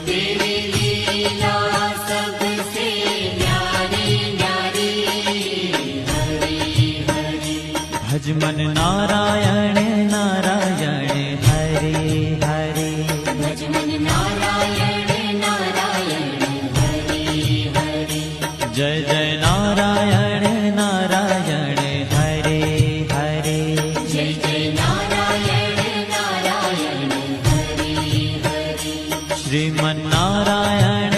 तेरी लीला सबसे न्यारी न्यारी, हरि हरि। भज मन नारायण नारायण हरे हरे, भज मन नारायण नारायण हरि हरि। जय जय नारायण नारायण हरे हरे, जय जय नारायण नारायण हरि हरि। श्रीमन नारायण